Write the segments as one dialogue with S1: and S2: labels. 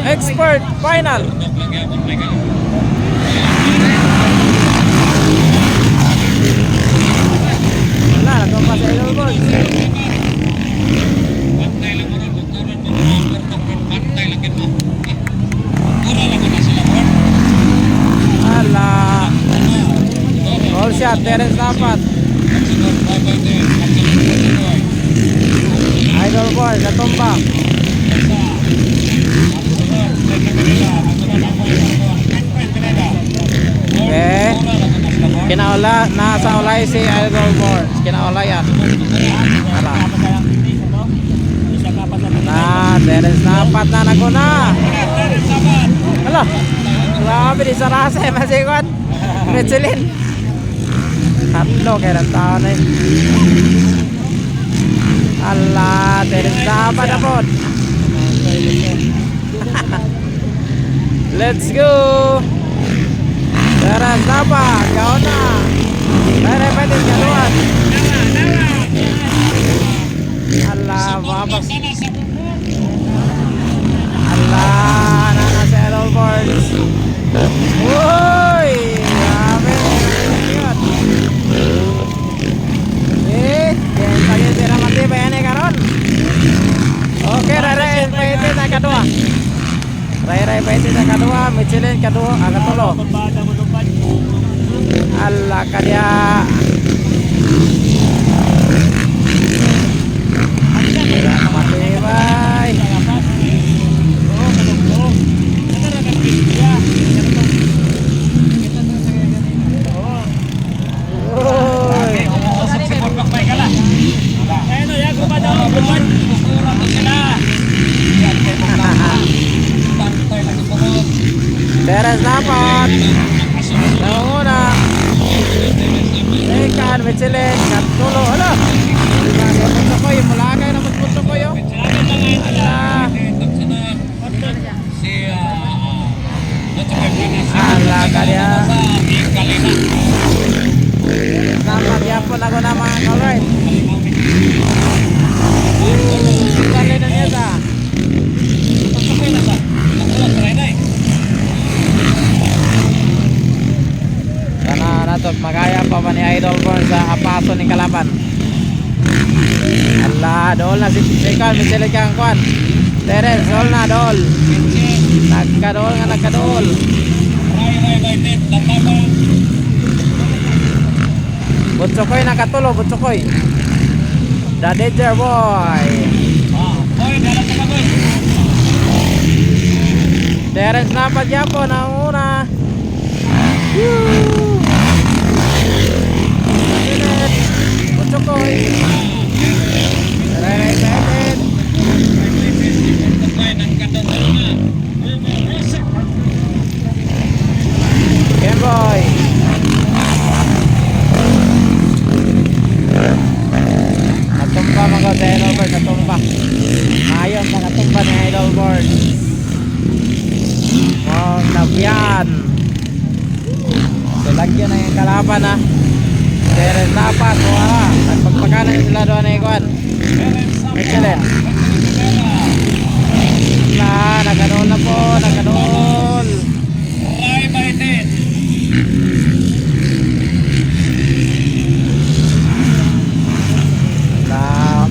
S1: Expert final. Wala, nagpapa sa idol board. Ala. All shot, Terence dapat. Idol board, natumba. Okay. Kinaula, nasa ulay si Idol board. Kinaula yan. Ala. Terence dapat na naguna. Ala. Grabe di sarasa eh masikot. Michelin. Tatlo kayo ng tao na eh. Ala, Terence dapat na po. Let's go. Terence dapat. Kau na. Repetin kaluan. Ala, babak. Ala, nana si Idol boards. Uy, grabe. Yang tadi sila mati bayani karon. Oke, Rai paitin na kadua. Rai paitin na kadua, Michelin kadua, agak tolo. Allah kadia. Mati bay. Terence dapat. Nanguna. Ikan Michelin katulo. Hala. Punto ko yung mulagay na punto ko yung. Hala kaya. Dapat yapon ako na mga alright. Kali na niya sa. Sana natot magaya pa ba ni Idol Born sa apaso ni kalaban. Allah, dool na si Sekal, Michelin kang kwan. Terence, dool na, dool. Nagkadool nga, nagkadool. Butsokoy nakatulo, Butsokoy. The Danger Boy. Terence na pagyapon ang una. Butsokoy. Boy. Natumba mga sa Idol Board, natumba. Ayos na natumba ni Idol Board. Oh, nabiyan. So, lagyan na yung kalaban ha. Terence dapat, wala. Nagpagpakanan sila doon na ikuan. Michelin. Naganol na po, naganol.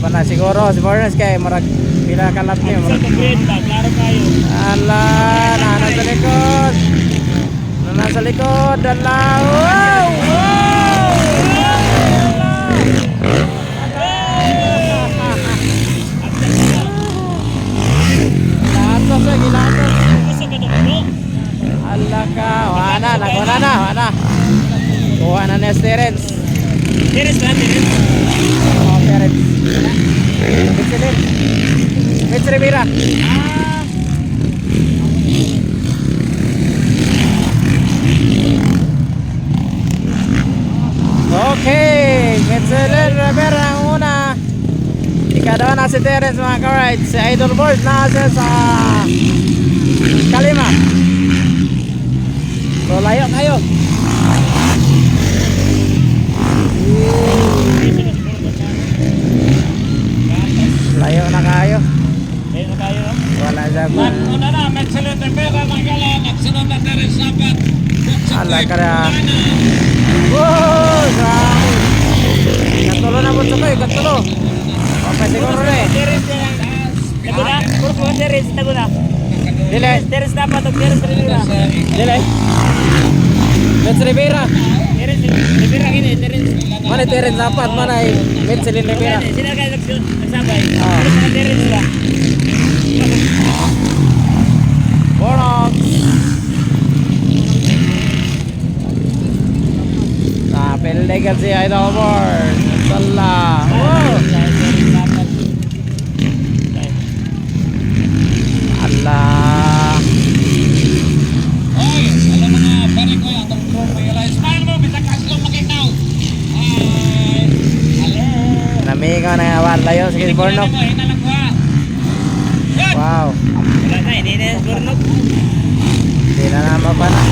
S1: Na siguro si Bornes kay marag pila ka lap niyo.
S2: Klaro kayo.
S1: Ala, nasa likod. Nasa likod, ala. Wow! Latos sa gilatos. Ala ka, wana na. Kuha na ni Terence.
S2: Terence na, Terence.
S1: Oh, Terence. Michelin Mira. Okay, Michelin Rivera ang una. Ikadawa na si Terence mga ka-ride. Si Idol Board na sa kalima. So layo kayo. Layo na kayo.
S2: Layo na kayo.
S1: Wala sa
S2: Una na,
S1: Ala ka na. Wow, grabe. Katulo na po sa kayo, katulo. Okay, siguro na eh.
S2: Teres Laguna. Puro Teres Laguna.
S1: Dile.
S2: Teres dapat o Teres Rivera.
S1: Dile. Mets Rivera.
S2: Teres Rivera gini, Teres.
S1: Mana Terence dapat, mana Mets Rivera.
S2: Sila kayo nagsabay.
S1: Ah.
S2: Teres ba?
S1: Bonox. Napil legal si Idol Born. Salah. Wow. Allah.
S3: Oy, alam mo nga, pare ko yung atong pro realize. Smile mo, bitakas lang makitaw. Ay, hello.
S1: Namigo na nga wala yun. Sige, Bornok.
S3: Hinalang ko ha. Yan.
S1: Wow.
S2: Wala na, hindi na Bornok.
S1: Hindi na naman pa na.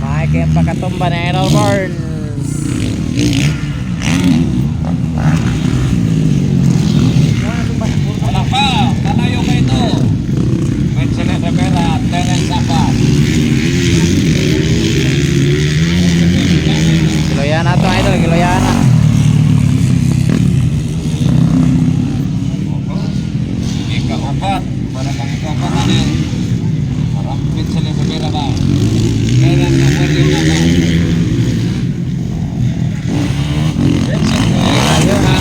S1: Makikip pagkatumba na Idol Burns.
S3: Wala pa, tanayo ka ito. Vincent Rivera, Terence Zapat.
S1: Giloyana to Idol, Giloyana.
S3: Sige ka upat, para kang ikapat ano. Parang Vincent Rivera ba? Terence Zapat yun na ba? Vincent Rivera.
S1: Ayun na.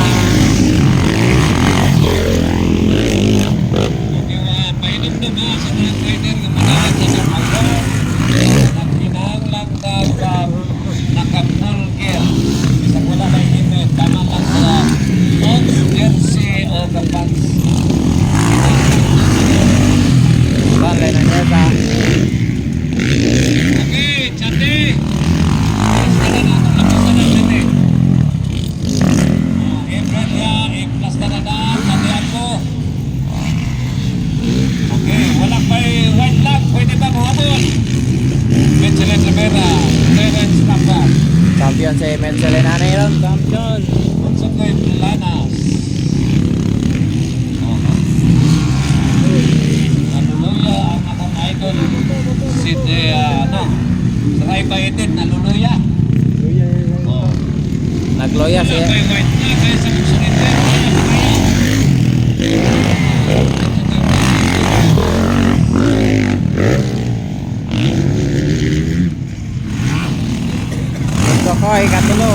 S3: Painom na ba sa mga trainer ng manahan sa Sumalo? Nagkinahanglang ka naka-full gear. Bisag wala na init, tama lang sa Oats, jersey o kapats.
S1: Bangay na niya sa.
S3: Okay, Chate! Basta na natin lapisan ng Chate. April ya, i-plus na Chate ako. Okay, wala pa'y white flag, pwede ba buhabol? Vincent Rivera, Terence Zapat.
S1: Champion si Mencelena na yun. Champion.
S3: Konsukoy Planas. Naluluya ang akong idol. Si Saray Baitin, naluluya. Oh.
S1: Nagloya
S3: Wala
S1: siya.
S3: pa'y white flag, kaya sa Musulite, wala pa kaya.
S1: Sokoy, katulo.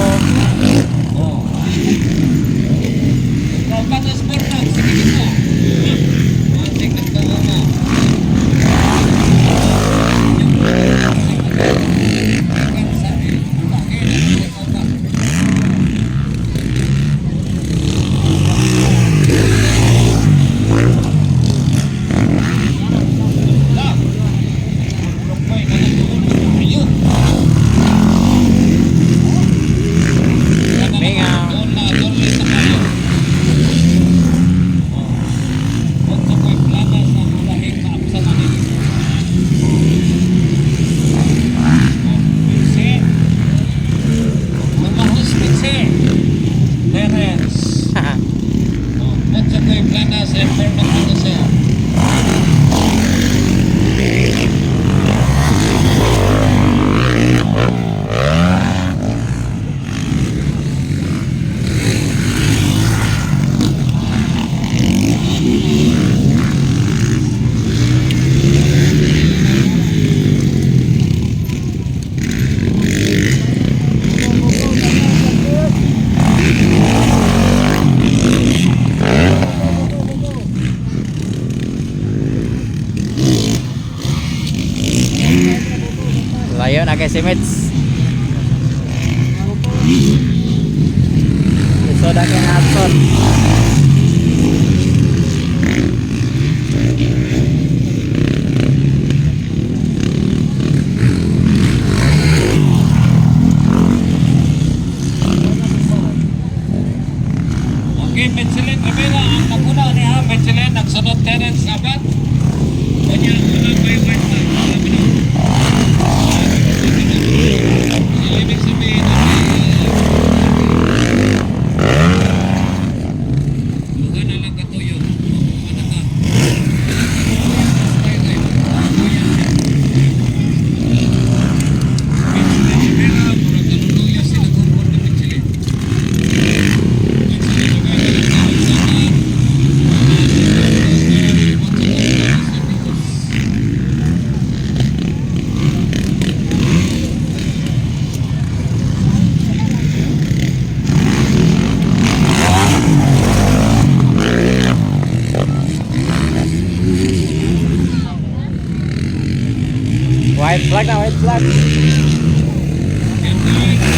S3: Oh. Ikaw pa sa sport na, sige dito. Masik na tawa mo.
S1: Layo na kay si Mets. Isoda kay Natson.
S3: sunod Terence Abat. Kanya wala may white flag. Alam mo na. Ibig sabihin na luha na lang katuyo. Ano ka?
S1: White flag na, white flag.
S3: Green light.